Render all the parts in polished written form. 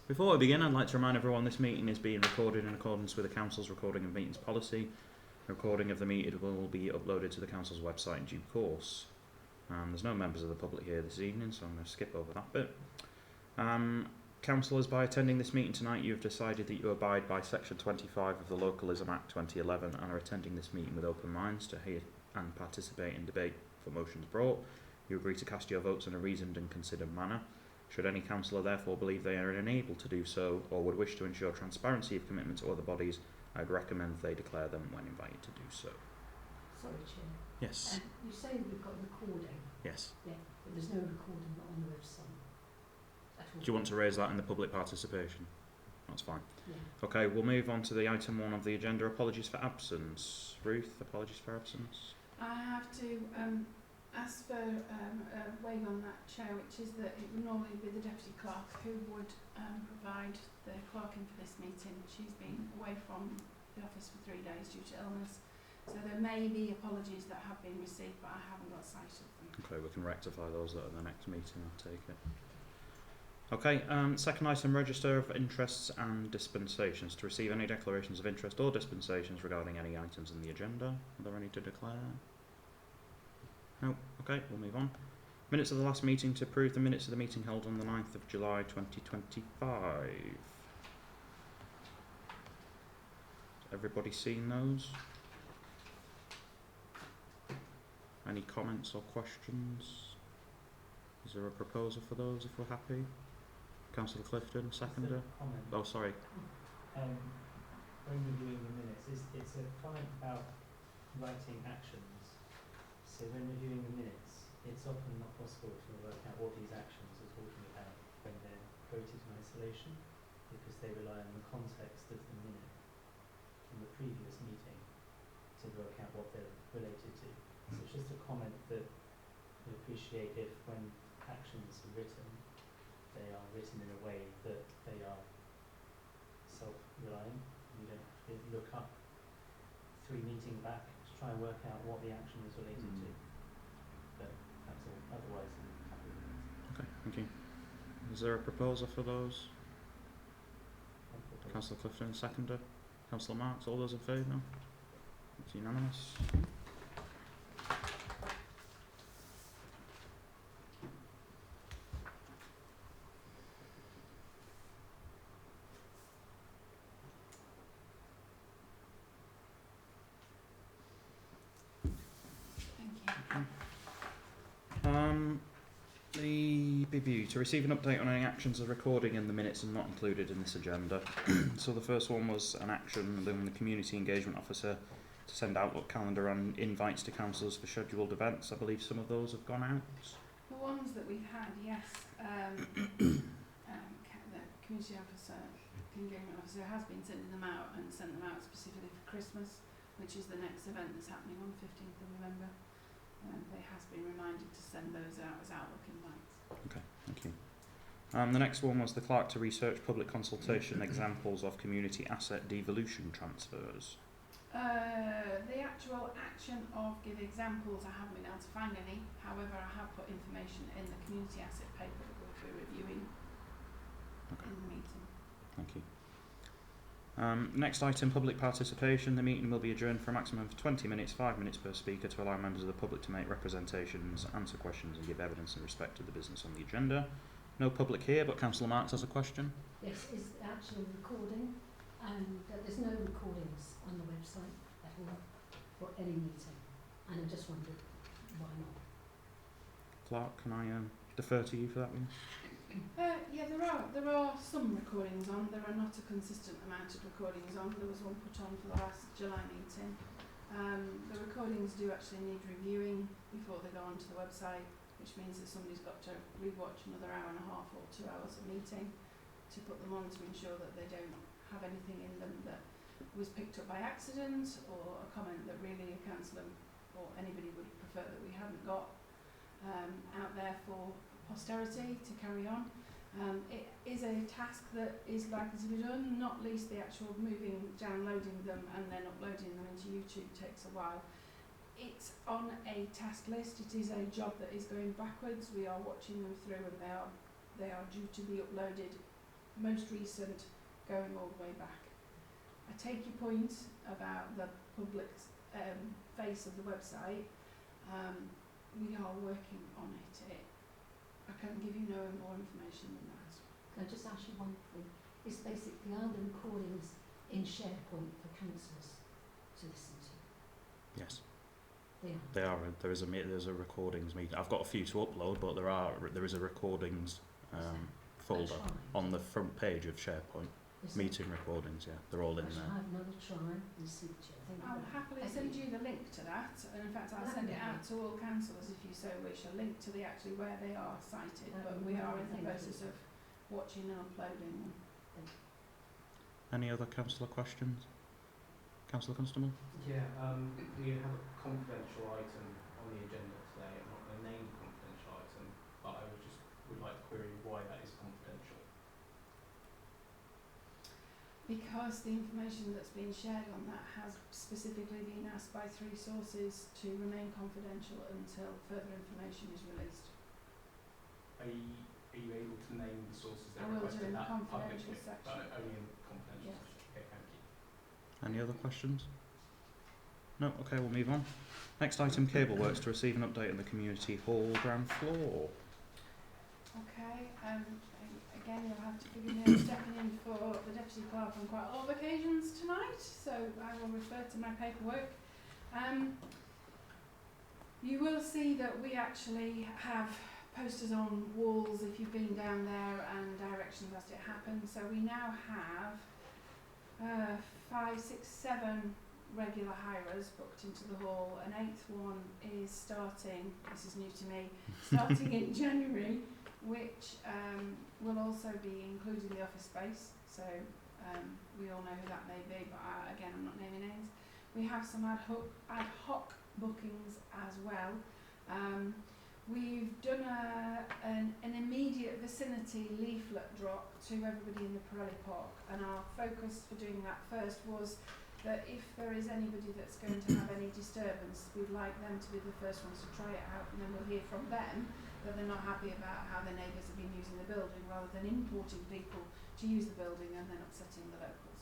Before we begin, I'd like to remind everyone this meeting is being recorded in accordance with the Council's recording of meetings policy. A recording of the meeting will be uploaded to the Council's website in due course. There's no members of the public here this evening, so I'm going to skip over that bit. Councillors, by attending this meeting tonight, you have decided that you abide by Section 25 of the Localism Act 2011 and are attending this meeting with open minds to hear and participate in debate for motions brought. You agree to cast your votes in a reasoned and considered manner. Should any councillor therefore believe they are unable to do so or would wish to ensure transparency of commitment to other bodies, I would recommend they declare them when invited to do so. Sorry, Chair. Yes. You say we've got recording. Yes. Yeah, but there's no recording on the website at all. Do you want to raise that in the public participation? That's fine. Yeah. Okay, we'll move on to the item 1 of the agenda, apologies for absence. Ruth, apologies for absence. I have to ask for a waive on that, Chair, which is that it would normally be the Deputy Clerk who would provide the clerking for this meeting. She's been away from the office for 3 days due to illness, so there may be apologies that have been received, but I haven't got sight of them. Okay, we can rectify those at the next meeting, I'll take it. Okay, second item, register of interests and dispensations. To receive any declarations of interest or dispensations regarding any items in the agenda. Are there any to declare? No. Okay, we'll move on. Minutes of the last meeting. To approve the minutes of the meeting held on the 9th of July 2025. Everybody seen those? Any comments or questions? Is there a proposal for those if we're happy? Councillor Clifton, seconder. Oh, sorry. When reviewing the minutes, it's a comment about writing actions. So when reviewing the minutes, it's often not possible to work out what these actions are talking about when they're quoted in isolation, because they rely on the context of the minute from the previous meeting to work out what they're related to. So it's just a comment that we appreciate if when actions are written, they are written in a way that they are self-relying. You don't have to look up 3 meetings back to try and work out what the action is related to. But that's all. Otherwise, I'm happy with it. Okay, thank you. Is there a proposal for those? Councillor Clifton, seconder. Councillor Marks, all those in favour? It's unanimous. To receive an update on any actions of recording in the minutes and not included in this agenda. So the first one was an action from the Community Engagement Officer to send Outlook calendar and invites to councillors for scheduled events. I believe some of those have gone out. The ones that we've had, yes. The Community Engagement Officer has been sending them out and sent them out specifically for Christmas, which is the next event that's happening on 15th of November. They has been reminded to send those out as Outlook invites. Okay, thank you. The next one was the clerk to research public consultation examples of community asset devolution transfers. The actual action of give examples, I haven't been able to find any. However, I have put information in the community asset paper that we'll be reviewing in the meeting. Thank you. Next item, public participation. The meeting will be adjourned for a maximum of 20 minutes, 5 minutes per speaker, to allow members of the public to make representations, answer questions and give evidence in respect to the business on the agenda. No public here, but Councillor Marks has a question. Yes, is the actual recording, and there's no recordings on the website at all for any meeting, and I just wondered why not. Clerk, can I defer to you for that one? Yeah, there are some recordings on. There are not a consistent amount of recordings on. There was one put on for the last July meeting. The recordings do actually need reviewing before they go onto the website, which means that somebody's got to rewatch another hour and a half or 2 hours of meeting to put them on, to ensure that they don't have anything in them that was picked up by accident, or a comment that really a councillor or anybody would prefer that we hadn't got out there for posterity to carry on. It is a task that is likely to be done, not least the actual downloading them and then uploading them into YouTube takes a while. It's on a task list. It is a job that is going backwards. We are watching them through, and they are due to be uploaded most recent, going all the way back. I take your point about the public face of the website. We are working on it. I can't give you no more information than that. Can I just ask you one thing? It's basically, are the recordings in SharePoint for councillors to listen to? Yes, They are. they are. There's a recordings meeting. I've got a few to upload, but there is a recordings folder That's right. on the front page of SharePoint. Is it? Meeting recordings, yeah, they're all in I shall there. have another try and see what you think. I'll happily send you the link to that, and in fact I'll send it out to all councillors if you so wish, a link to the actually where they are cited, but we are in the process of watching and uploading them. Any other councillor questions? Councillor Constable? Yeah, we have a confidential item on the agenda today. I'm not going to name the confidential item, but I would like to query why that is confidential. Because the information that's been shared on that has specifically been asked by 3 sources to remain confidential until further information is released. Are you able to name the sources that I will do requested in the that confidential publicly, section. but only in the confidential Yes. section? Okay, thank you. Any other questions? No? Okay, we'll move on. Next item, Cable Works to receive an update on the community hall ground floor. Okay, again you'll have to forgive me, I'm stepping in for the Deputy Clerk on quite a lot of occasions tonight, so I will refer to my paperwork. You will see that we actually have posters on walls if you've been down there and directions as it happened, so we now have 5, 6, 7 regular hirers booked into the hall. An 8th one is starting, this is new to me, starting in January, which will also be including the office space, so we all know who that may be, but again I'm not naming names. We have some ad hoc bookings as well. We've done an immediate vicinity leaflet drop to everybody in the Pirelli Park, and our focus for doing that first was that if there is anybody that's going to have any disturbance, we'd like them to be the first ones to try it out, and then we'll hear from them that they're not happy about how their neighbours have been using the building, rather than importing people to use the building and then upsetting the locals.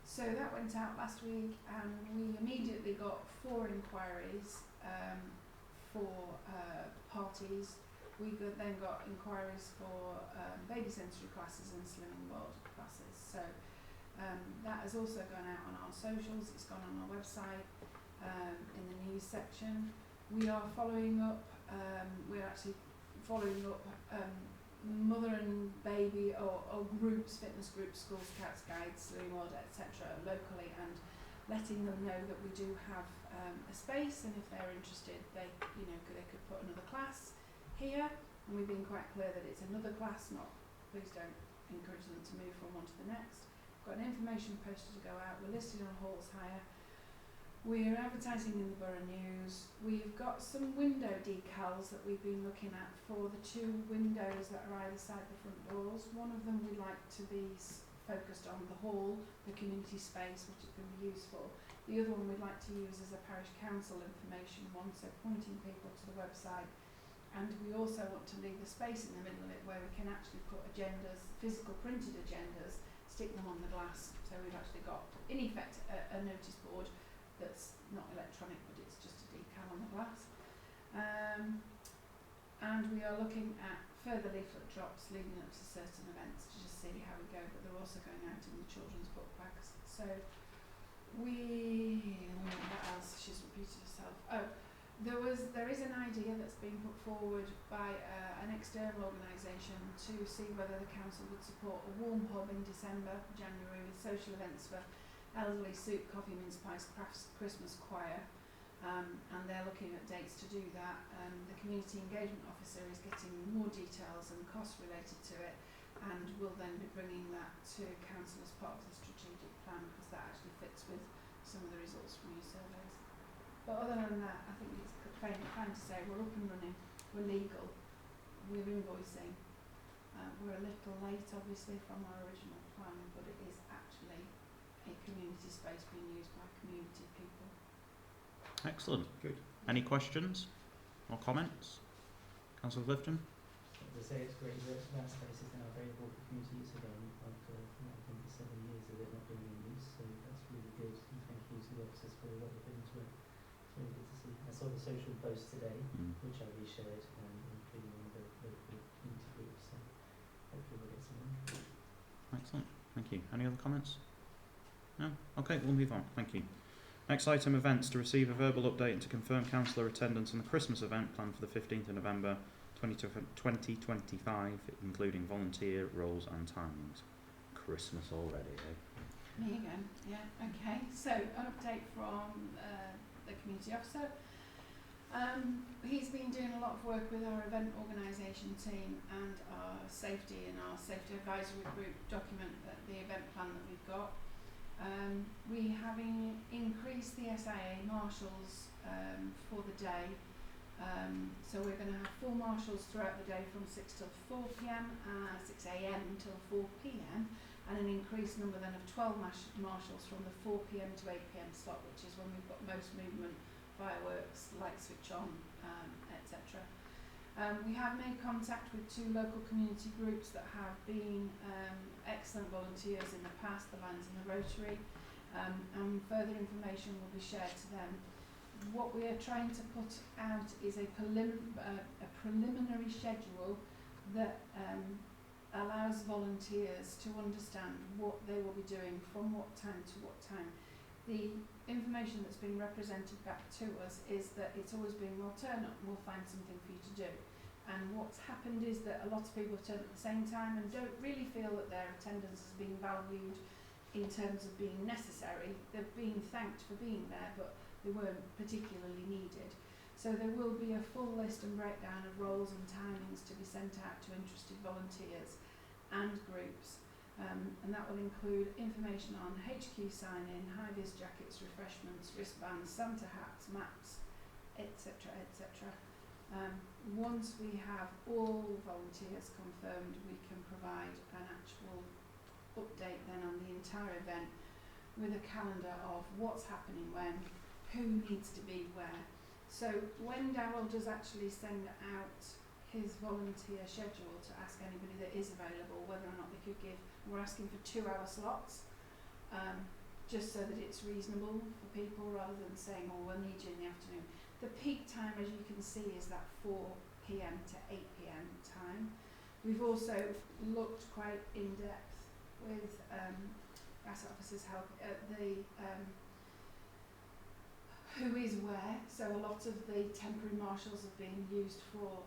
So that went out last week, and we immediately got 4 inquiries for parties. We then got inquiries for baby sensory classes and slimming world classes. So that has also gone out on our socials, it's gone on our website, in the news section. We are following up, we're actually following up mother and baby or groups, fitness groups, School Scouts, Guides, Slimming World, etc. locally, and letting them know that we do have a space, and if they're interested they could put another class here, and we've been quite clear that it's another class, not please don't encourage them to move from one to the next. Got an information poster to go out, we're listed on Halls Hire, we're advertising in the Borough News, we've got some window decals that we've been looking at for the 2 windows that are either side the front doors. One of them we'd like to be focused on the hall, the community space, which is going to be useful. The other one we'd like to use as a parish council information one, so pointing people to the website. And we also want to leave a space in the middle of it where we can actually put agendas, physical printed agendas, stick them on the glass. So we've actually got, in effect, a notice board that's not electronic, but it's just a decal on the glass. And we are looking at further leaflet drops leading up to certain events to just see how we go, but they're also going out in the children's book bags. So what else? She's repeated herself. There is an idea that's been put forward by an external organisation to see whether the council would support a warm hub in December, January, with social events for elderly, soup, coffee, mince pies, crafts, Christmas choir, and they're looking at dates to do that. The community engagement officer is getting more details and costs related to it, and will then be bringing that to council as part of the strategic plan, because that actually fits with some of the results from your surveys. But other than that, I think it's fine to say we're up and running, we're legal, we're invoicing. We're a little late, obviously, from our original plan, but it is actually a community space being used by community people. Excellent. Good. Any questions or comments? Councillor Clifton? As I say, it's great that that space is now available for community saw the social post today, Mm. which I reshared, including one of the local community groups. So hopefully we'll get some interest. Excellent. Thank you. Any other comments? No? Okay, we'll move on. Thank you. Next item, events. To receive a verbal update and to confirm councillor attendance on the Christmas event planned for the 15th of November 2025, including volunteer roles and timings. Christmas already, eh? Me again, yeah, okay. So, an update from the community officer. He's been doing a lot of work with our event organisation team and our safety advisory group document the event plan that we've got. We have increased the SIA marshals for the day. So we're going to have 4 marshals throughout the day from 6 till 4 p.m, 6 a.m. until 4 p.m, and an increased number then of 12 marshals from the 4 p.m. to 8 p.m. slot, which is when we've got most movement, fireworks, light switch on, etc. We have made contact with 2 local community groups that have been excellent volunteers in the past, the Lions and the Rotary, and further information will be shared to them. What we are trying to put out is a preliminary schedule that allows volunteers to understand what they will be doing from what time to what time. The information that's been represented back to us is that it's always been, well, turn up and we'll find something for you to do. And what's happened is that a lot of people turn at the same time and don't really feel that their attendance is being valued in terms of being necessary. They've been thanked for being there, but they weren't particularly needed. So there will be a full list and breakdown of roles and timings to be sent out to interested volunteers and groups. And that will include information on HQ sign-in, high-vis jackets, refreshments, wristbands, Santa hats, maps, etc, etc. Once we have all volunteers confirmed, we can provide an actual update then on the entire event with a calendar of what's happening when, who needs to be where. So when Darryl does actually send out his volunteer schedule to ask anybody that is available whether or not they could give, we're asking for 2-hour slots, just so that it's reasonable for people rather than saying, oh, we'll need you in the afternoon. The peak time, as you can see, is that 4 p.m. to 8 p.m. time. We've also looked quite in depth with asset officers' help at the who is where. So a lot of the temporary marshals have been used for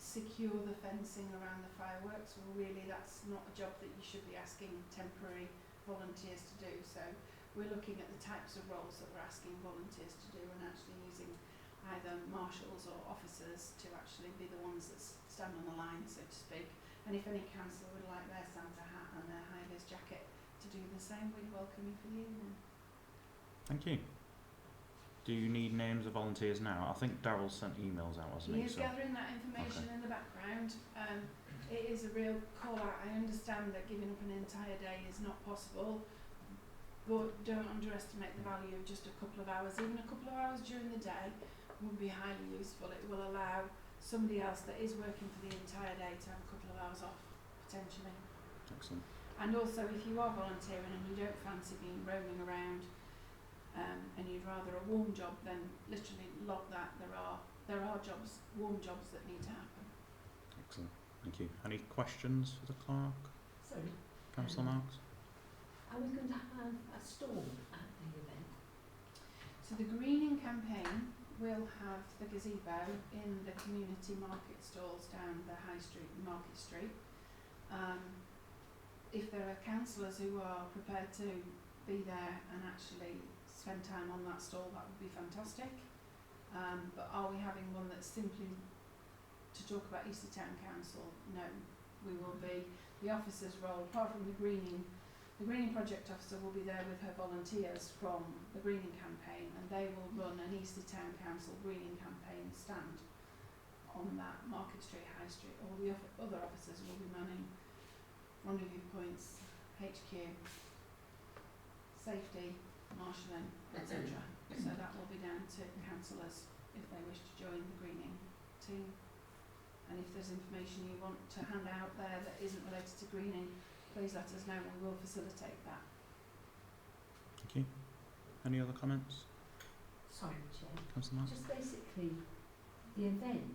secure the fencing around the fireworks. Well, really, that's not a job that you should be asking temporary volunteers to do. So we're looking at the types of roles that we're asking volunteers to do and actually using either marshals or officers to actually be the ones that stand on the line, so to speak. And if any councillor would like their Santa hat and their high-vis jacket to do the same, we'd welcome you for the evening. Thank you. Do you need names of volunteers now? I think Darryl sent emails out, hasn't he? He is gathering that information in the background. It is a real call out. I understand that giving up an entire day is not possible, but don't underestimate the value of just a couple of hours. Even a couple of hours during the day would be highly useful. It will allow somebody else that is working for the entire day to have a couple of hours off, potentially. Excellent. And also, if you are volunteering and you don't fancy being roaming around, and you'd rather a warm job, then literally log that. There are jobs, warm jobs that need to happen. Excellent. Thank you. Any questions for the clerk? Sorry. Councillor Marks? Are we going to have a stall at the event? So the greening campaign will have the gazebo in the community market stalls down the High Street and Market Street. If there are councillors who are prepared to be there and actually spend time on that stall, that would be fantastic. But are we having one that's simply to talk about Eastleigh Town Council? No, we will be the officer's role, apart from the greening project officer will be there with her volunteers from the greening campaign, and they will run an Eastleigh Town Council greening campaign stand on that Market Street, High Street. All the other officers will be manning rendezvous points, HQ, safety, marshalling, etc. So that will be down to councillors if they wish to join the greening team. And if there's information you want to hand out there that isn't related to greening, please let us know and we will facilitate that. Thank you. Any other comments? sorry, Chair. Councillor Mark? Just basically, the event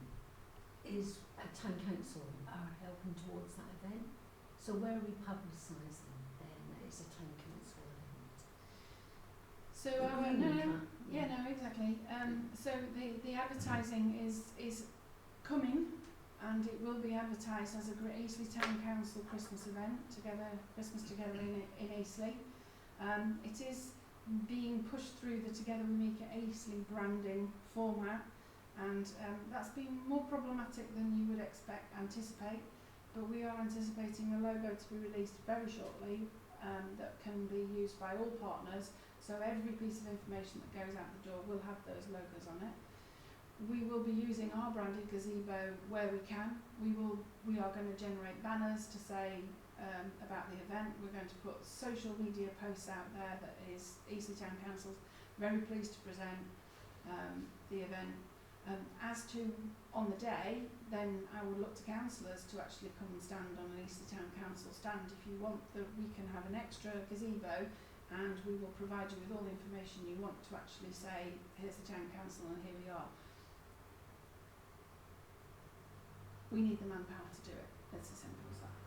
is town council are helping towards that event. So where are we publicising then that it's a town council event? So Agreeing with that, yeah, no, exactly. So the advertising is coming, and it will be advertised as a Eastleigh Town Council Christmas event Christmas Together in Eastleigh. It is being pushed through the Together We Make It Eastleigh branding format, and that's been more problematic than you would anticipate. But we are anticipating a logo to be released very shortly that can be used by all partners. So every piece of information that goes out the door will have those logos on it. We will be using our branded gazebo where we can. We are going to generate banners to say about the event. We're going to put social media posts out there that is Eastleigh Town Council's very pleased to present the event. As to on the day, then I would look to councillors to actually come and stand on an Eastleigh Town Council stand. If you want that, we can have an extra gazebo, and we will provide you with all the information you want to actually say, here's the Town Council and here we are. We need the manpower to do it. It's as simple as that.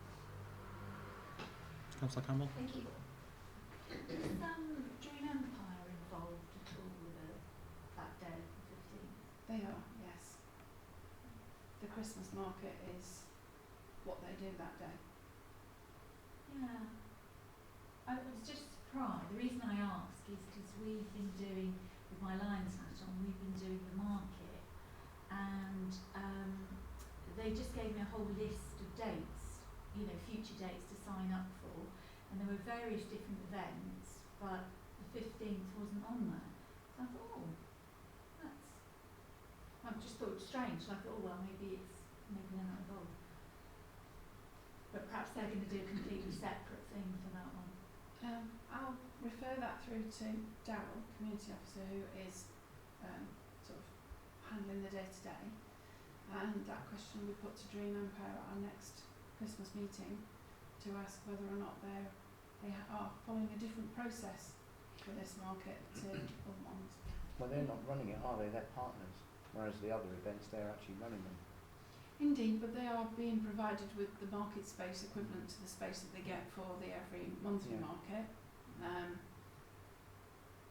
Councillor Campbell? Thank you. Is Dream Empire involved at all with that day, the 15th? They are, yes. The Christmas market is what they do that day. Yeah. I was just surprised. The reason I ask is because we've been doing, with my Lions hat on, we've been doing the market, and they just gave me a whole list of dates, you know, future dates to sign up for, and there were various different events, but the 15th wasn't on there. So I thought, oh, I just thought it was strange. So I thought, oh well, maybe they're not involved. But perhaps they're going to do a completely separate thing for that one. I'll refer that through to Darryl, community officer, who is sort of handling the day-to-day. And that question we put to Dream Empire at our next Christmas meeting to ask whether or not they are following a different process for this market to other ones. Well, they're not running it, are they? They're partners. Whereas the other events, they're actually running them. Indeed, but they are being provided with the market space equivalent to the space that they get for the every monthly market.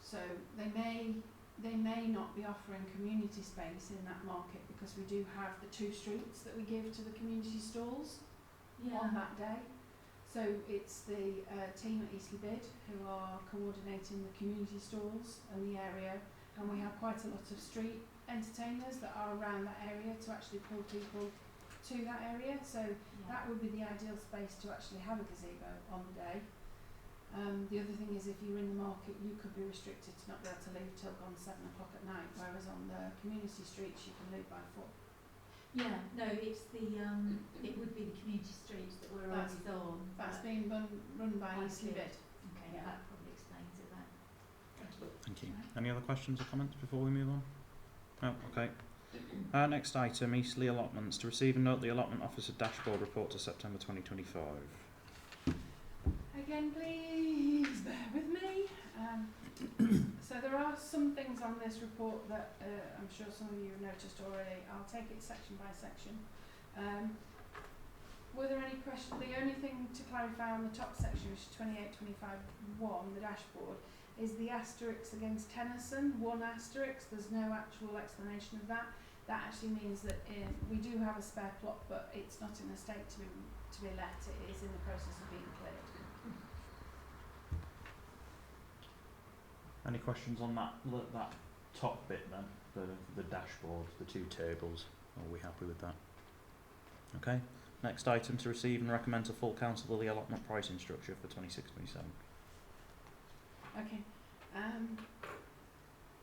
So they may not be offering community space in that market, because we do have the 2 streets that we give to the community stalls on that day. So it's the team at Eastleigh Bid who are coordinating the community stalls and the area, and we have quite a lot of street entertainers that are around that area to actually pull people to that area. So that would be the ideal space to actually have a gazebo on the day. The other thing is, if you're in the market, you could be restricted to not be able to leave till gone 7 o'clock at night, whereas on the community streets you can leave by 4. Yeah, no, it's the it would be the community streets that we're always on. That's being run by Eastleigh Bid. Okay, Yeah. that probably explains it then. Thank you. Any other questions or comments before we move on? No? Okay. Next item, Eastleigh allotments. To receive and note the allotment officer dashboard report to September 2025. Again, please bear with me. So there are some things on this report that I'm sure some of you have noticed already. I'll take it section by section. Were there any questions? The only thing to clarify on the top section, which is 28.25.1, the dashboard, is the asterisk against Tennyson, 1 asterisk. There's no actual explanation of that. That actually means that we do have a spare plot, but it's not in a state to be let. It is in the process of being cleared. Any questions on that top bit then? The dashboard, the 2 tables. Are we happy with that? Okay. Next item, to receive and recommend to full council the allotment pricing structure for 26-27. Okay.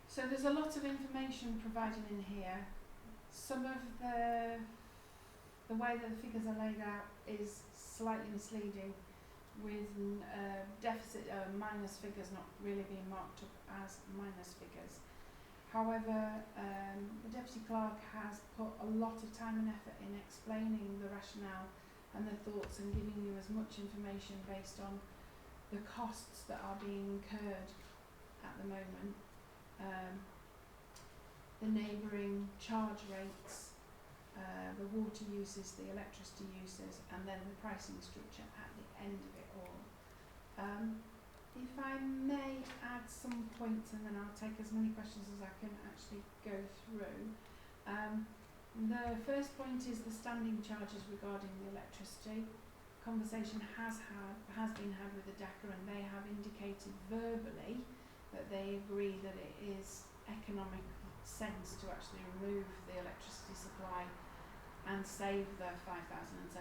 So there's a lot of information provided in here. Some of the way that the figures are laid out is slightly misleading, with deficit minus figures not really being marked up as minus figures. However, the Deputy Clerk has put a lot of time and effort in explaining the rationale and the thoughts, and giving you as much information based on the costs that are being incurred at the moment. the neighbouring charge rates, the water uses, the electricity uses, and then the pricing structure at the end of it all. If I may add some points, and then I'll take as many questions as I can actually go through. The first point is the standing charges regarding the electricity. Conversation has been had with the DACA, and they have indicated verbally that they agree that it is economic sense to actually remove the electricity supply and save the £5,073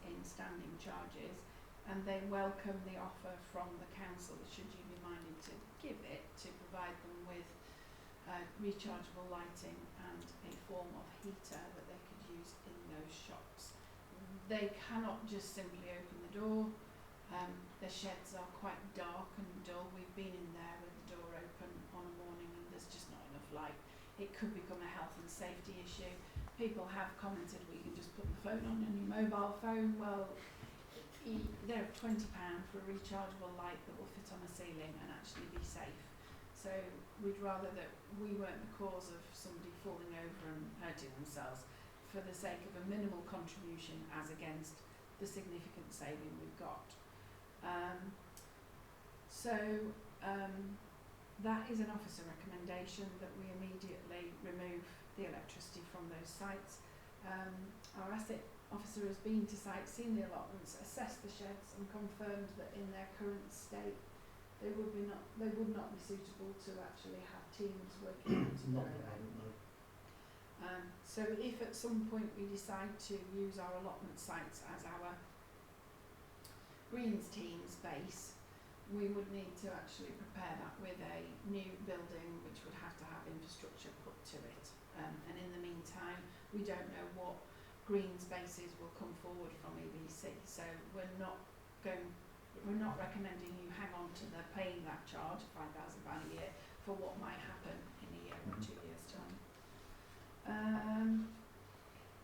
in standing charges, and they welcome the offer from the council, should you be minded to give it, to provide them with rechargeable lighting and a form of heater that they could use in those shops. They cannot just simply open the door. The sheds are quite dark and dull. We've been in there with the door open on a morning and there's just not enough light. It could become a health and safety issue. People have commented, well, you can just put the phone on your mobile phone. Well, they're £20 for a rechargeable light that will fit on a ceiling and actually be safe. So we'd rather that we weren't the cause of somebody falling over and hurting themselves for the sake of a minimal contribution as against the significant saving we've got. That is an officer recommendation that we immediately remove the electricity from those sites. Our asset officer has been to site, seen the allotments, assessed the sheds and confirmed that in their current state they would not be suitable to actually have teams working on their own. So if at some point we decide to use our allotment sites as our Greens team's base, we would need to actually prepare that with a new building which would have to have infrastructure put to it. And in the meantime, we don't know what Greens bases will come forward from EBC, so we're not recommending you hang on to the paying that charge of £5,000 a year for what might happen in a year or 2 years' time.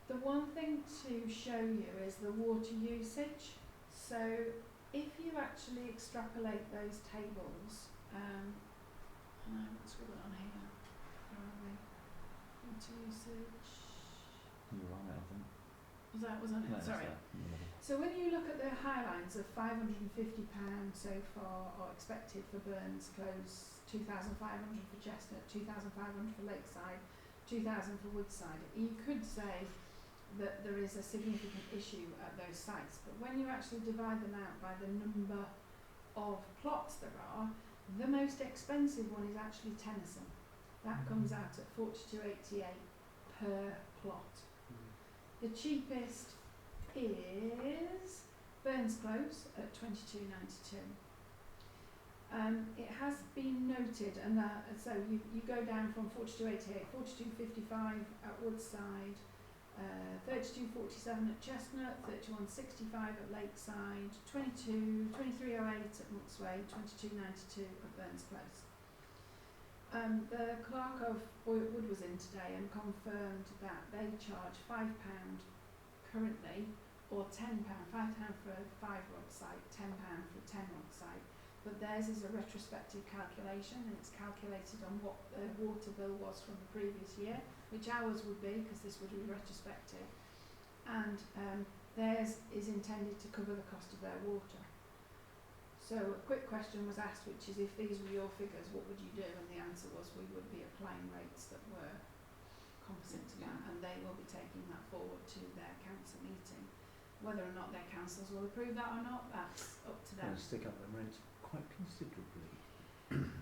The one thing to show you is the water usage. So if you actually extrapolate those tables, and I haven't scribbled on here, where are they? Water usage. You're on it, I think. Was on it? No, Sorry. So when you look at the highlines of £550 so far, or expected for Burns Close, 2,500 for Chestnut, 2,500 for Lakeside, 2,000 for Woodside, you could say that there is a significant issue at those sites. But when you actually divide them out by the number of plots there are, the most expensive one is actually Tennyson. That comes out at £42.88 per plot. The cheapest is Burns Close at £22.92. It has been noted, and so you go down from £42.88, £42.55 at Woodside, £32.47 at Chestnut, £31.65 at Lakeside, £23.08 at Muxway, £22.92 at Burns Close. The clerk of Wood was in today and confirmed that they charge £5 currently, or £10, £5 for a 5-rod site, £10 for a 10-rod site, but theirs is a retrospective calculation and it's calculated on what the water bill was from the previous year, which ours would be because this would be retrospective, and theirs is intended to cover the cost of their water. So a quick question was asked, which is, if these were your figures, what would you do? And the answer was, we would be applying rates that were composite to that, and they will be taking that forward to their council meeting. Whether or not their councils will approve that or not, that's up to them. Stick up the rent quite considerably.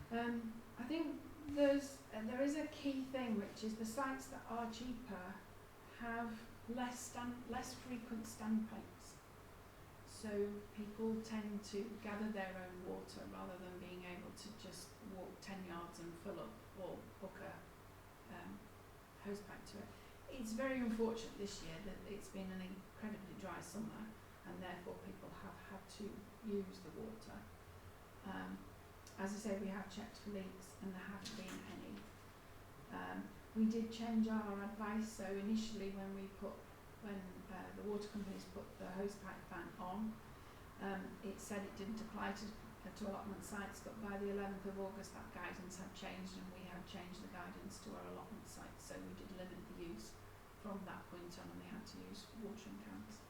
I think there is a key thing, which is the sites that are cheaper have less frequent standpipes. So people tend to gather their own water rather than being able to just walk 10 yards and fill up or hook a hose pipe to it. It's very unfortunate this year that it's been an incredibly dry summer and therefore people have had to use the water. As I say, we have checked for leaks and there haven't been any. We did change our advice, so initially when the water companies put the hose pipe ban on, It said it didn't apply to allotment sites, but by the 11th of August that guidance had changed, and we had changed the guidance to our allotment sites, so we did limit the use from that point on, and they had to use watering cans.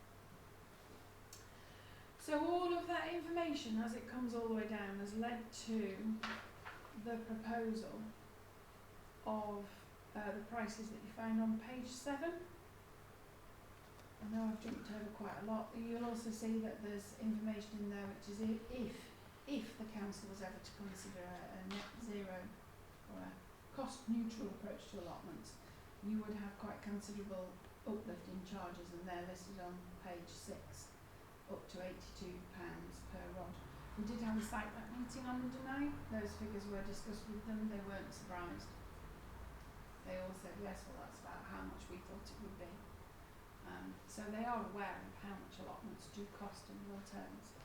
So all of that information, as it comes all the way down, has led to the proposal of the prices that you find on page 7. I know I've jumped over quite a lot. You'll also see that there's information in there which is if the council was ever to consider a net zero or a cost neutral approach to allotments, you would have quite considerable uplift in charges, and they're listed on page 6, up to £82 per rod. We did have a site rep meeting on Monday night. Those figures were discussed with them. They weren't surprised. They all said yes, well that's about how much we thought it would be. So they are aware of how much allotments do cost in real terms.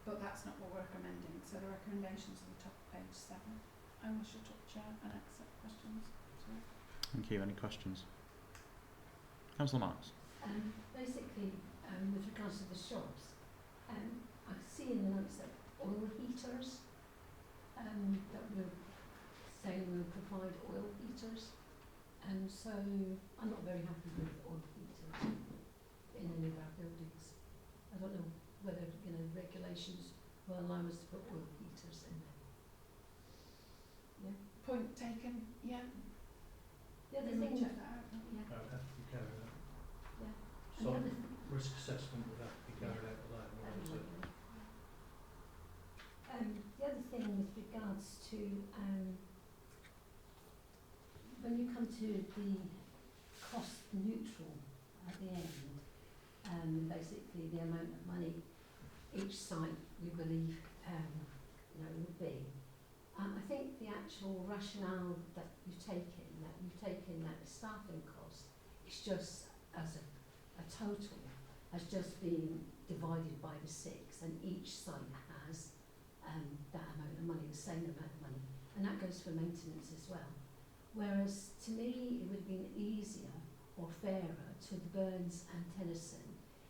But that's not what we're recommending. So the recommendations are the top of page 7. I will shut up, Chair, and accept questions. Sorry. Thank you. Any questions? Councillor Marks. Basically, with regards to the shops, I see in the notes that oil heaters, that we're saying we'll provide oil heaters, and so I'm not very happy with oil heaters in any of our buildings. I don't know whether, regulations will allow us to put oil heaters in there. Yeah. Point taken. Yeah. The other We will thing, check that out. yeah, That would have to be carried out. yeah. And the So other risk assessment would have to be carried out for that, wouldn't it? The other thing with regards to when you come to the cost neutral at the end, basically the amount of money each site you believe would be. I think the actual rationale that you've taken that the staffing cost is just as a total has just been divided by the 6, and each site has that amount of money, the same amount of money, and that goes for maintenance as well. Whereas to me it would have been easier or fairer to the Burns and Tennyson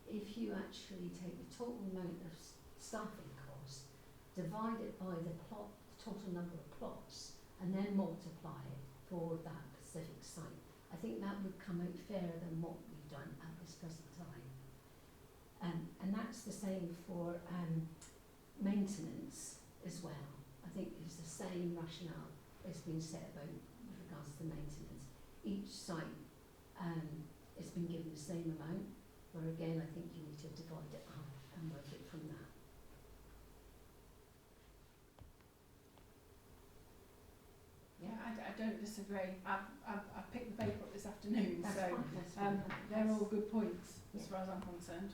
if you actually take the total amount of staffing cost, divide it by the total number of plots, and then multiply it for that specific site. I think that would come out fairer than what we've done at this present time. And that's the same for maintenance as well. I think it's the same rationale that's been set about with regards to maintenance. Each site has been given the same amount, where again I think you need to divide it up and work it from that. Yeah, I don't disagree. I've picked the paper up this afternoon, That's so fine, that's fine. they're all good points as Yeah. far as I'm concerned.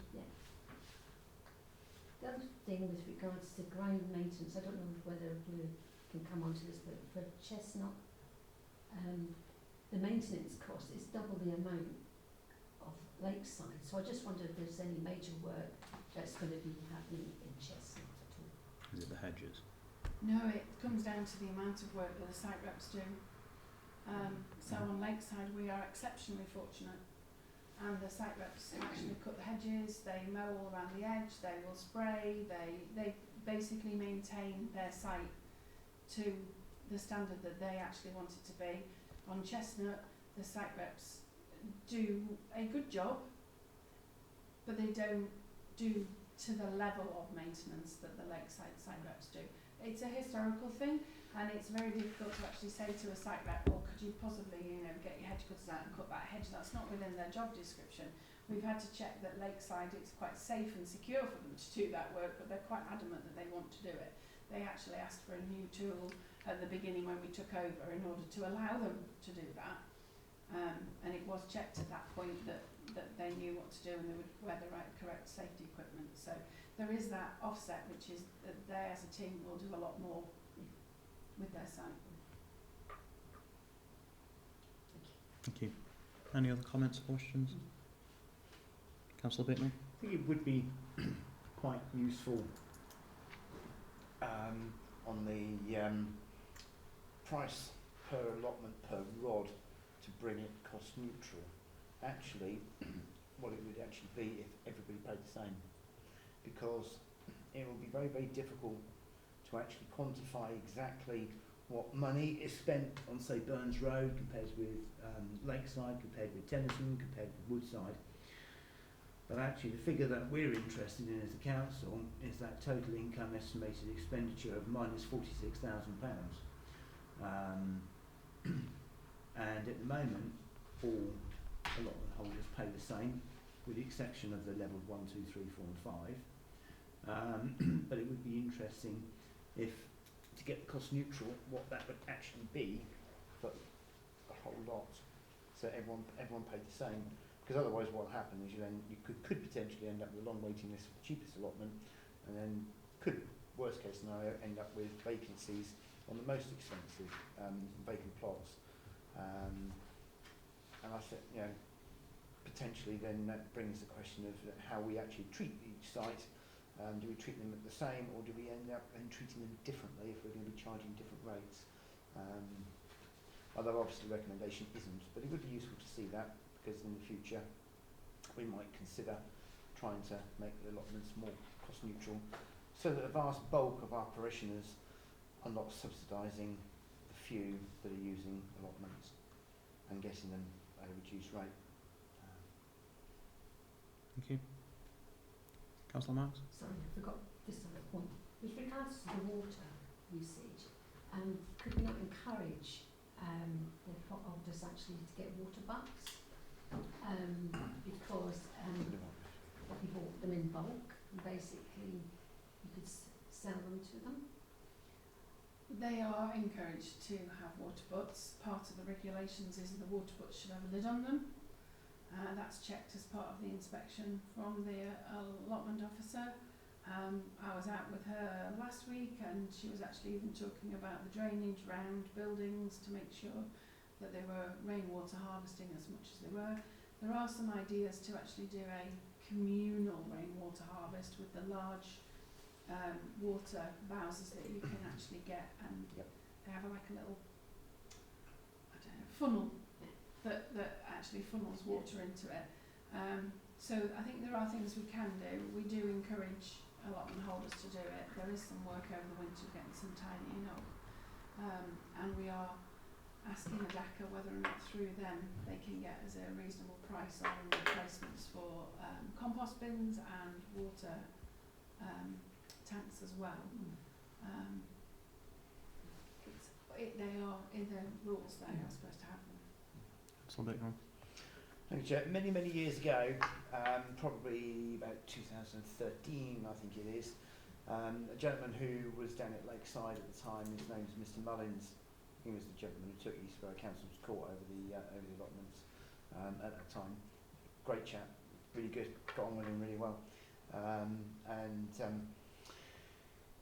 The other thing with regards to ground maintenance, I don't know whether we can come onto this, but for Chestnut, the maintenance cost is double the amount of Lakeside. So I just wonder if there's any major work that's going to be happening in Chestnut at all. Is it the hedges? No, it comes down to the amount of work that the site reps do. So on Lakeside we are exceptionally fortunate, and the site reps actually cut the hedges, they mow all around the edge, they will spray, they basically maintain their site to the standard that they actually want it to be. On Chestnut, the site reps do a good job, but they don't do to the level of maintenance that the Lakeside site reps do. It's a historical thing, and it's very difficult to actually say to a site rep, well, could you possibly, get your hedge cutters out and cut that hedge? That's not within their job description. We've had to check that Lakeside, it's quite safe and secure for them to do that work, but they're quite adamant that they want to do it. They actually asked for a new tool at the beginning when we took over in order to allow them to do that. And it was checked at that point that they knew what to do and they would wear the correct safety equipment. So there is that offset, which is that they as a team will do a lot more with their site. Thank you. Any other comments or questions? Councillor Bicknell? I think it would be quite useful on the price per allotment per rod to bring it cost neutral. Actually, what it would actually be if everybody paid the same. because it will be very, very difficult to actually quantify exactly what money is spent on, say, Burns Road compared with Lakeside, compared with Tennyson, compared with Woodside. But actually the figure that we're interested in as a council is that total income estimated expenditure of minus £46,000. And at the moment, all allotment holders pay the same, with the exception of the level 1, 2, 3, 4 and 5. But it would be interesting if, to get cost neutral, what that would actually be for the whole lot, so everyone paid the same. Because otherwise what will happen is you could potentially end up with a long waiting list for the cheapest allotment, and then could, worst case scenario, end up with vacancies on the most expensive vacant plots. And I think, potentially then that brings the question of how we actually treat each site. Do we treat them the same, or do we end up then treating them differently if we're going to be charging different rates? Although obviously the recommendation isn't, but it would be useful to see that, because in the future we might consider trying to make the allotments more cost neutral, so that the vast bulk of our parishioners are not subsidising the few that are using allotments and getting them at a reduced rate. Thank you. Councillor Marks? Sorry, I forgot this other point. With regards to the water usage, could we not encourage the plot holders actually to get water butts? Because we bought them in bulk, and basically you could sell them to them. They are encouraged to have water butts. Part of the regulations is the water butts should have a lid on them. That's checked as part of the inspection from the allotment officer. I was out with her last week, and she was actually even talking about the drainage round buildings to make sure that they were rainwater harvesting as much as they were. There are some ideas to actually do a communal rainwater harvest with the large water bowsers that you can actually get, and they have like a little, I don't know, funnel that actually funnels water into it. So I think there are things we can do. We do encourage allotment holders to do it. There is some work over the winter getting some tidying up, and we are asking Adaka whether or not through them they can get us a reasonable price on replacements for compost bins and water tanks as well. They are in the rules, they are supposed to have them. Councillor Bicknell? Thank you, Chair. Many, many years ago, probably about 2013 I think it is, a gentleman who was down at Lakeside at the time, his name is Mr Mullins. He was the gentleman who took Eastleigh Council's court over the allotments at that time. Great chap, really good, got on with him really well.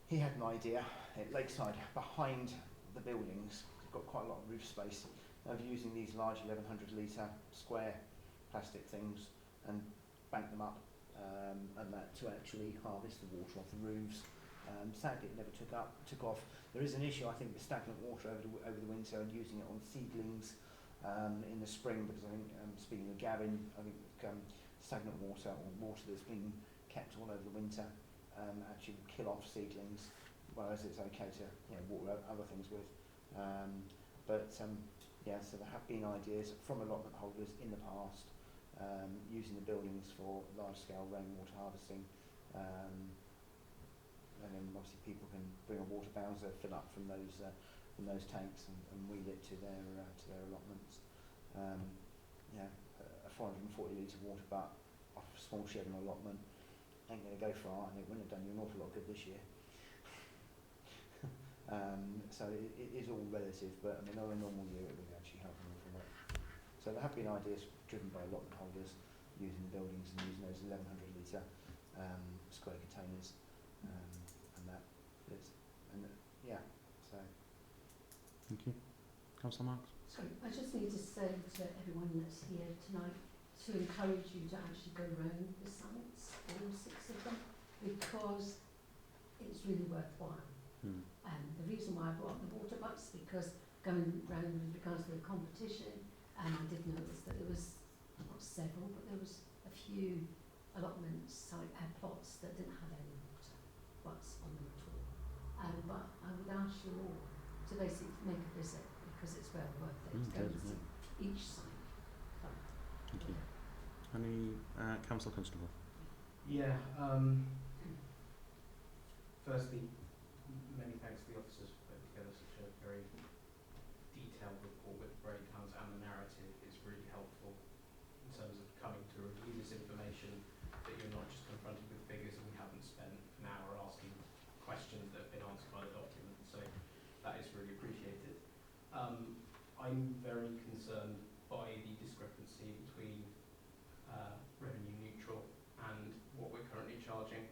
He had an idea at Lakeside, behind the buildings, got quite a lot of roof space, of using these large 1100 litre square plastic things and bank them up, and that to actually harvest the water off the roofs. Sadly it never took off. There is an issue I think with stagnant water over the winter, and using it on seedlings in the spring, because I think, speaking of Gavin, I think stagnant water, or water that's been kept all over the winter, actually will kill off seedlings, whereas it's okay to water other things with. So there have been ideas from allotment holders in the past, using the buildings for large-scale rainwater harvesting, and then obviously people can bring a water bowser, fill up from those tanks, and wheel it to their allotments. A 440 litre water butt off a small shed and allotment ain't going to go far, and it wouldn't have done you an awful lot of good this year. So it is all relative, but I mean, on a normal year it would actually help an awful lot. So there have been ideas driven by allotment holders using the buildings and using those 1100 litre square containers, and that is, so. Thank you. Councillor Marks? Sorry, I just need to say to everyone that's here tonight to encourage you to actually go round the sites, all 6 of them, because it's really worthwhile. The reason why I brought up the water butts, because going round with regards to the competition, I did notice that there was, not several, but there was a few allotments, plots that didn't have any water rights on them at all. But I would ask you all to basically make a visit because it's well worth it to go and see each site. Thank you. Any council constable? Yeah. Firstly, many thanks to the officers for putting together such a very detailed report with breakdowns, and the narrative is really helpful in terms of coming to review this information, that you're not just confronted with figures and we haven't spent an hour asking questions that have been answered by the document. So that is really appreciated. I'm very concerned by the discrepancy between revenue neutral and what we're currently charging.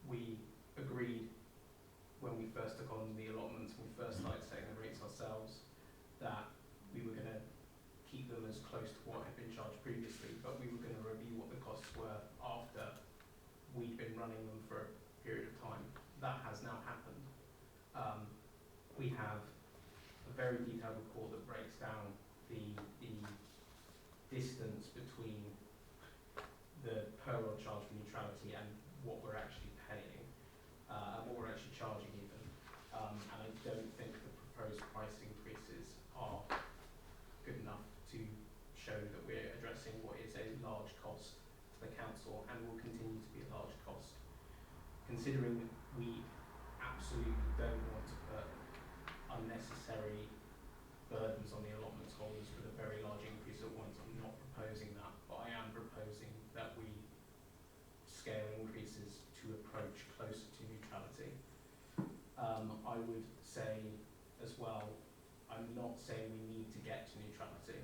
We agreed when we first took on the allotments, when we first started setting the rates ourselves, that we were going to keep them as close to what had been charged previously, but we were going to review what the costs were after we'd been running them for a period of time. That has now happened. We have a very detailed report that breaks down the distance between the per rod charge for neutrality and what we're actually paying, and what we're actually charging even. And I don't think the proposed price increases are good enough to show that we're addressing what is a large cost to the council and will continue to be a large cost. Considering we absolutely don't want to put unnecessary burdens on the allotments holders with a very large increase at once, I'm not proposing that, but I am proposing that we scale increases to approach closer to neutrality. I would say as well, I'm not saying we need to get to neutrality.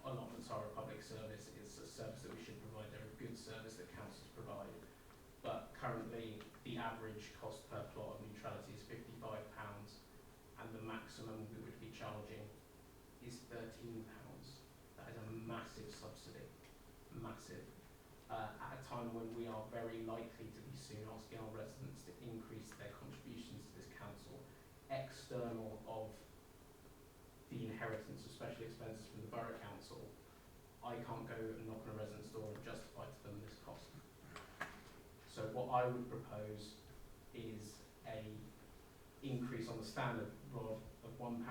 Allotments are a public service, it's a service that we should provide, they're a good service that councils provide. But currently the average cost per plot of neutrality is £55 and the maximum we would be charging is £13. That is a massive subsidy, massive. At a time when we are very likely to be soon asking our residents to increase their contributions to this council, external of the inheritance of special expenses from the Borough Council, I can't go and knock on a resident's door and justify to them this cost. So what I would propose is a increase on the standard rod of £1,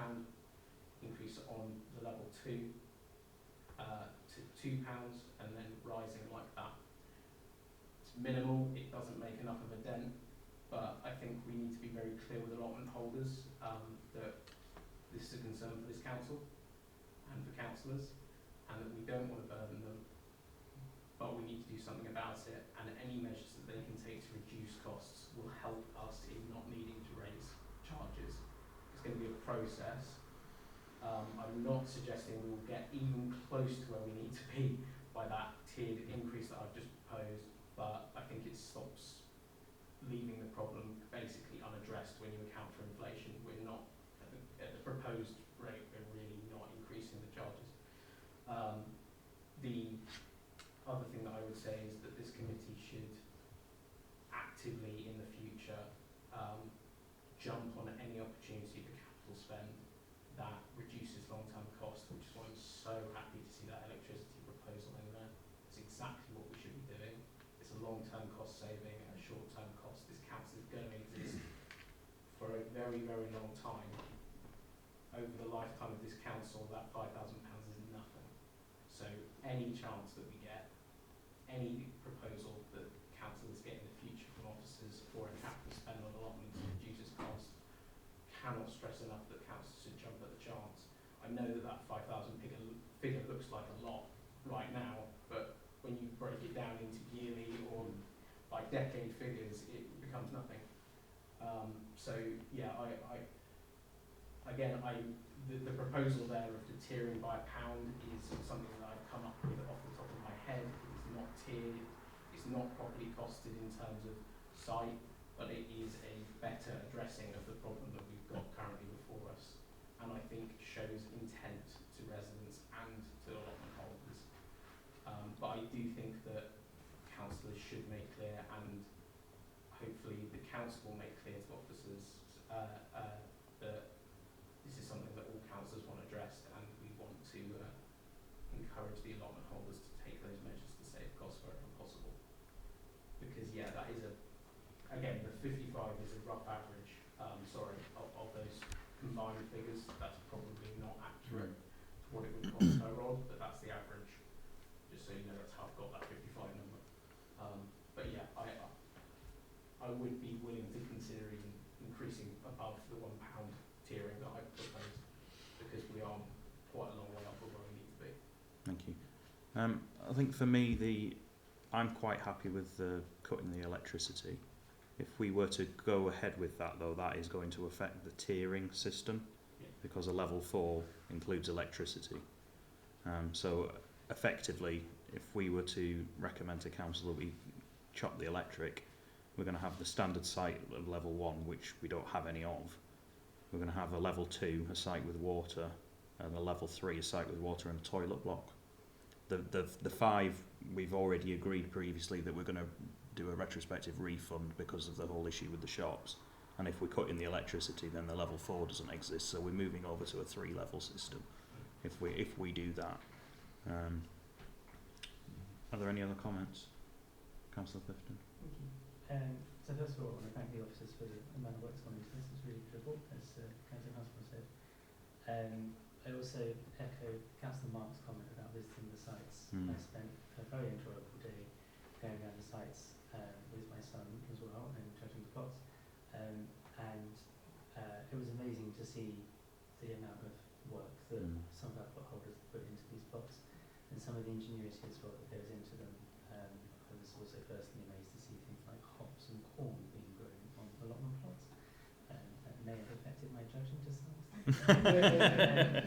increase on the level 2 to £2, and then rising like that. It's minimal, it doesn't make enough of a dent, but I think we need to be very clear with allotment holders that this is a concern for this council and for councillors, and that we don't want to burden them, but we need to do something about it, and any measures that they can take to reduce costs will help us in not needing to raise charges. It's going to be a process. I'm not suggesting we will get even close to where we need to be by that tiered increase that I've just proposed, but I think it stops leaving the problem basically unaddressed when you account for inflation. We're not, at the proposed rate, we're really not increasing the charges. The other thing that I would say is that this committee should actively in the future jump on any opportunity for capital spend that reduces long-term cost, which is why I'm so happy to see that electricity proposal in there. It's exactly what we should be doing. It's a long-term cost saving and a short-term cost. This council is going to exist for a very, very long time. Over the lifetime of this council, that £5,000 is nothing. So any chance that we get, any proposal that councillors get in the future from officers for a capital spend on allotments to reduce its cost, cannot stress enough that councils should jump at the chance. I know that that 5,000 figure looks like a lot right now, but when you break it down into yearly or like decade figures, it becomes nothing. So yeah, the proposal there of the tiering by £1 is something that I've come up with off the top of my head. It's not tiered, it's not properly costed in terms of site, but it is a better addressing of the problem that we've got currently before us, and I think shows intent to residents and to allotment holders. But I do think that councillors should make clear, and hopefully the council will make clear to officers that this is something that all councillors want addressed, and we want to encourage the allotment holders to take those measures to save costs wherever possible. 55 is a rough average, of those combined figures. That's probably not accurate to what it would cost per rod, but that's the average. Just so you know, that's how I've got that 55 number. But yeah, I would be willing to consider even increasing above the £1 tiering that I proposed, because we are quite a long way up from where we need to be. Thank you. I think for me, I'm quite happy with cutting the electricity. If we were to go ahead with that, though, that is going to affect the tiering system, Yeah. because a level 4 includes electricity. So effectively, if we were to recommend to council that we chop the electric, we're going to have the standard site of level 1, which we don't have any of. We're going to have a level 2, a site with water, and a level 3, a site with water and a toilet block. The 5, we've already agreed previously that we're going to do a retrospective refund because of the whole issue with the shops. And if we cut in the electricity, then the level 4 doesn't exist. So we're moving over to a 3-level system if we do that. Are there any other comments? Councillor Clifton. Thank you. So first of all, I want to thank the officers for the amount of work that's gone into this. It's a really good report, as Councillor Huntsman said. I also echo Councillor Mark's comment about visiting the sites. I spent a very enjoyable day going around the sites with my son as well and judging the plots. It was amazing to see the amount of work that some of our plot holders put into these plots, and some of the ingenuity as well that goes into them. I was also personally amazed to see things like hops and corn being grown on allotment plots. That may have affected my judging to some extent.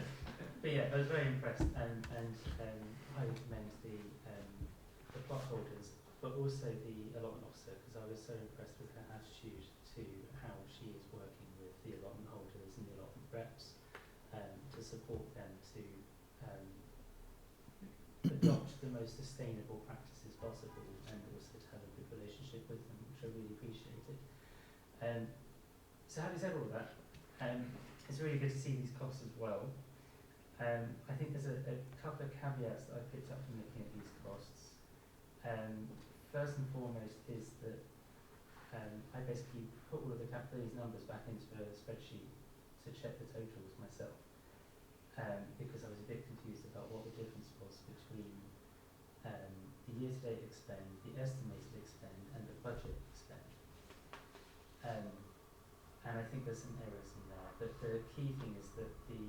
But yeah, I was very impressed, and I would commend the plot holders, but also the allotment officer, because I was so impressed with her attitude to how she is working with the allotment holders and the allotment reps to support them to adopt the most sustainable practices possible, and also to have a good relationship with them, which I really appreciated. So having said all of that, it's really good to see these costs as well. I think there's a couple of caveats that I picked up from looking at these costs. First and foremost is that I basically put all of these numbers back into a spreadsheet to check the totals myself, because I was a bit confused about what the difference was between the year-to-date expend, the estimated expend, and the budget expend. And I think there's some errors in there, but the key thing is that the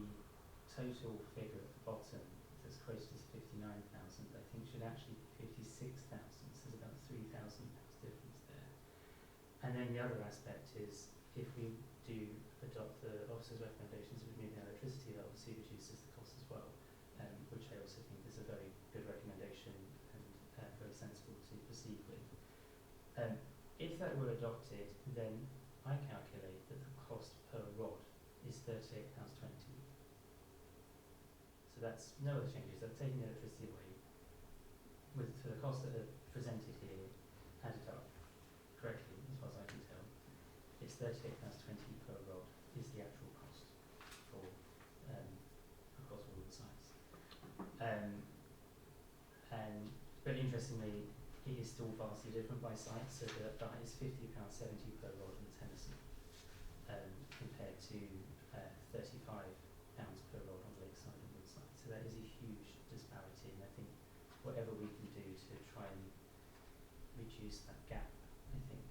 total figure at the bottom that's quoted as 59,000, I think should actually be 56,000, so there's about £3,000 difference there. And then the other aspect is, if we do adopt the officer's recommendations of removing electricity, that obviously reduces the cost as well, which I also think is a very good recommendation and very sensible to proceed with. If that were adopted, then I calculate that the cost per rod is £38.20. So that's no other changes. I've taken the electricity away for the costs that are presented here, added up correctly as far as I can tell. It's £38.20 per rod is the actual cost for across all of the sites. But interestingly, it is still vastly different by site. So that is £50.70 per rod in Tennyson, compared to £35 per rod on Lakeside and Woodside. So that is a huge disparity, and I think whatever we can do to try and reduce that gap, I think,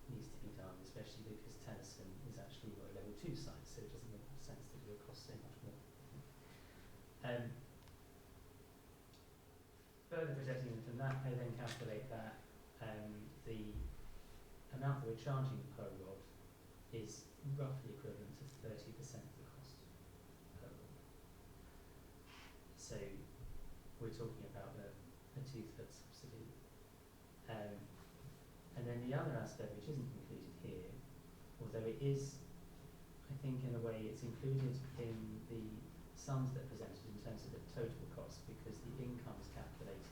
needs to be done, especially because Tennyson is actually a level 2 site, so it doesn't make sense that it will cost so much more. Further projecting from that, I then calculate that the amount that we're charging per rod is roughly equivalent to 30% of the cost per rod. So we're talking about a 2/3 subsidy. And then the other aspect, which isn't included here, although it is, I think in a way it's included in the sums that are presented in terms of the total cost, because the income is calculated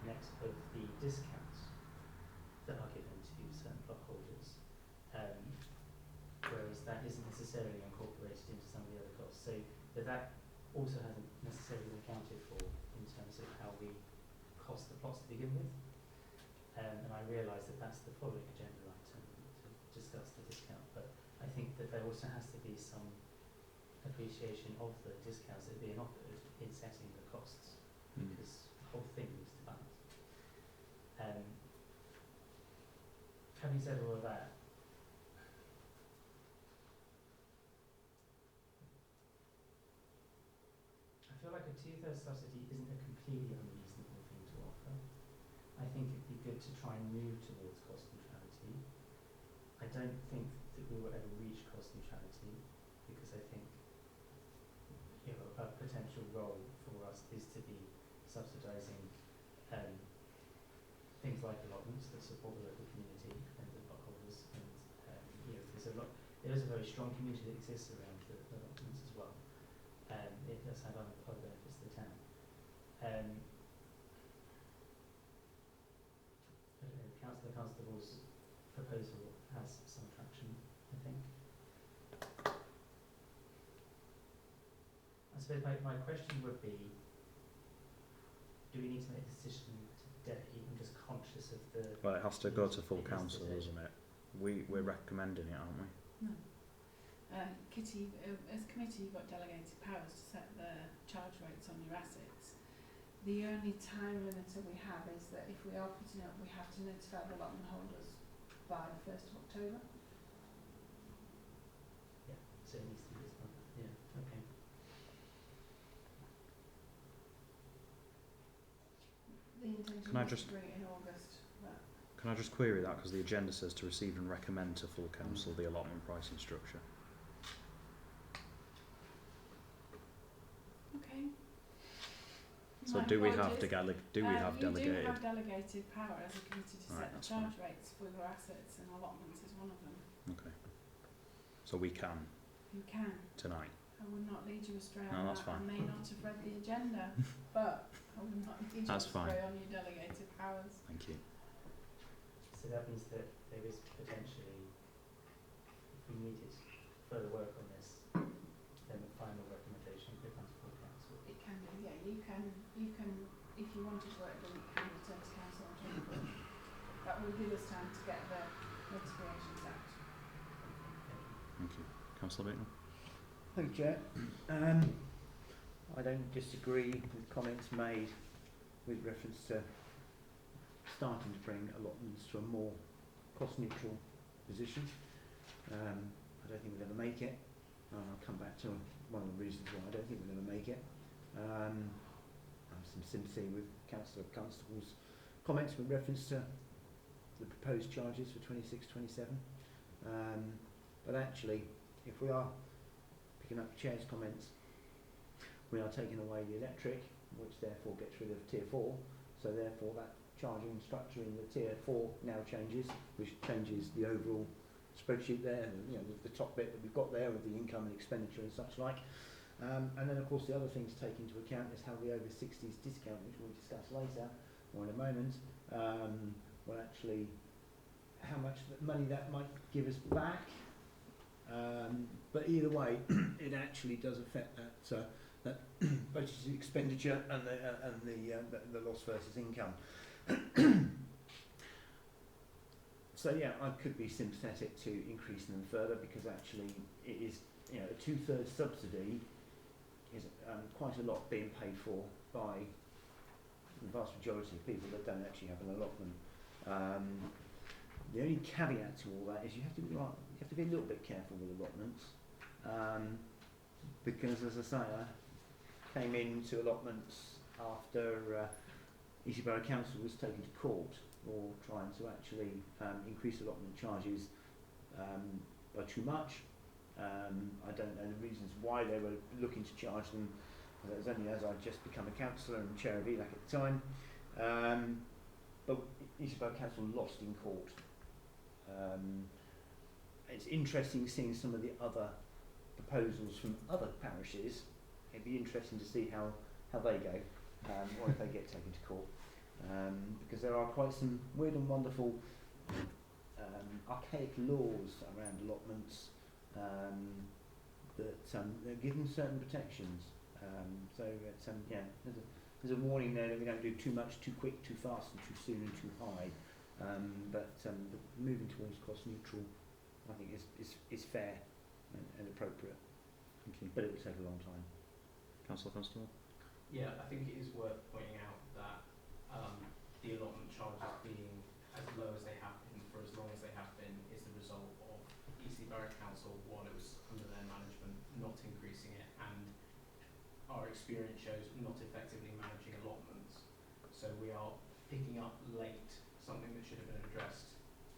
net of the discounts that are given to certain block holders, whereas that isn't necessarily incorporated into some of the other costs. So that also hasn't necessarily been accounted for in terms of how we cost the plots to begin begin with. And I realise that that's the following agenda item to discuss the discount, but I think that there also has to be some appreciation of the discounts that are being offered in setting the costs, because the whole thing needs to balance. Having said all of that, I feel like a 2/3 subsidy isn't a completely unreasonable thing to offer. I think it'd be good to try and move towards cost neutrality. I don't think that we will ever reach cost neutrality, because I think a potential role for us is to be subsidising things like allotments that support the local community and the potholders, and there is a very strong community that exists around the allotments as well. It does have other benefits to the town. I don't know, Councillor Constable's proposal has some traction, I think. I suppose my question would be, do we need to make a decision today? I'm just conscious of the... Well, it has to go to full council, doesn't it? We're recommending it, aren't we? No. Kitty, as a committee, you've got delegated powers to set the charge rates on your assets. The only time limiter we have is that if we are putting up, we have to notify the allotment holders by the 1st of October. Yeah, so it needs to be this month. Yeah, okay. The intention Can I was just- to bring it in August, but Can I just query that, because the agenda says to receive and recommend to full council the allotment pricing structure. okay. So My do we have apologies. do we have you delegated? do have delegated power as a committee to Right, set the that's charge rates for your assets, and allotments is one of them. Okay. So we can You can. tonight. I will not lead you astray No, on that's that. fine. I may not have read the agenda, but I will not lead you That's astray fine. on your delegated powers. Thank you. So that means that there is potentially, if we needed further work on this, then the final recommendation could come to full council. It can be, yeah. You can, if you wanted to work, then you can return to council on 24th. That will give us time to get the notifications out. Thank you. Councillor Bateman? Thank you, Chair. I don't disagree with comments made with reference to starting to bring allotments to a more cost-neutral position. I don't think we'll ever make it. I'll come back to one of the reasons why I don't think we'll ever make it. I have some sympathy with Councillor Constable's comments with reference to the proposed charges for 26-27. But actually, if we are picking up Chair's comments, we are taking away the electric, which therefore gets rid of tier 4, so therefore that charging structure in the tier 4 now changes, which changes the overall spreadsheet there, the top bit that we've got there with the income and expenditure and such like. And then of course the other thing to take into account is how the over 60s discount, which we'll discuss later or in a moment, will actually, how much money that might give us back. But either way, it actually does affect that budgeted expenditure and the loss versus income. So yeah, I could be sympathetic to increasing them further, because actually it is, a 2/3 subsidy is quite a lot being paid for by the vast majority of people that don't actually have an allotment. The only caveat to all that is you have to be a little bit careful with allotments, because as I say, I came into allotments after Eastleigh Council was taken to court or trying to actually increase allotment charges by too much. I don't know the reasons why they were looking to charge them. It was only as I'd just become a councillor and chair of ELAC at the time. But Eastleigh Council lost in court. It's interesting seeing some of the other proposals from other parishes. It'd be interesting to see how they go, or if they get taken to court. Because there are quite some weird and wonderful archaic laws around allotments that give them certain protections. So it's, there's there's a warning there that we don't do too much, too quick, too fast, and too soon and too high. But moving towards cost neutral, I think is fair and appropriate. Thank you. But it will take a long time. Councillor Constable? Yeah, I think it is worth pointing out that the allotment charges being as low as they have been for as long as they have been is the result of Eastleigh Borough Council, while it was under their management, not increasing it, and our experience shows not effectively managing allotments. So we are picking up late something that should have been addressed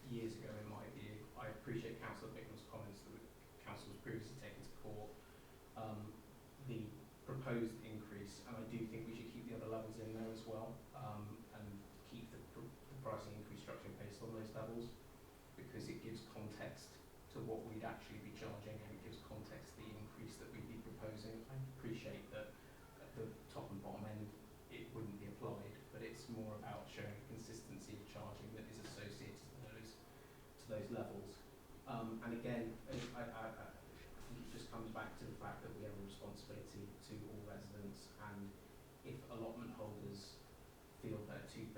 years ago, in my view. I appreciate Councillor Bicknell's comments that the Council was previously taken to court. The proposed increase, and I do think we should keep the other levels in there as well, and keep the pricing increase structure based on those levels, because it gives context to what we'd actually be charging, and it gives context to the increase that we'd be proposing. I appreciate that at the top and bottom end it wouldn't be applied, but it's more about showing consistency of charging that is associated to those levels. And again, I think it just comes back to the fact that we have a responsibility to all residents, and if allotment holders feel that 2/3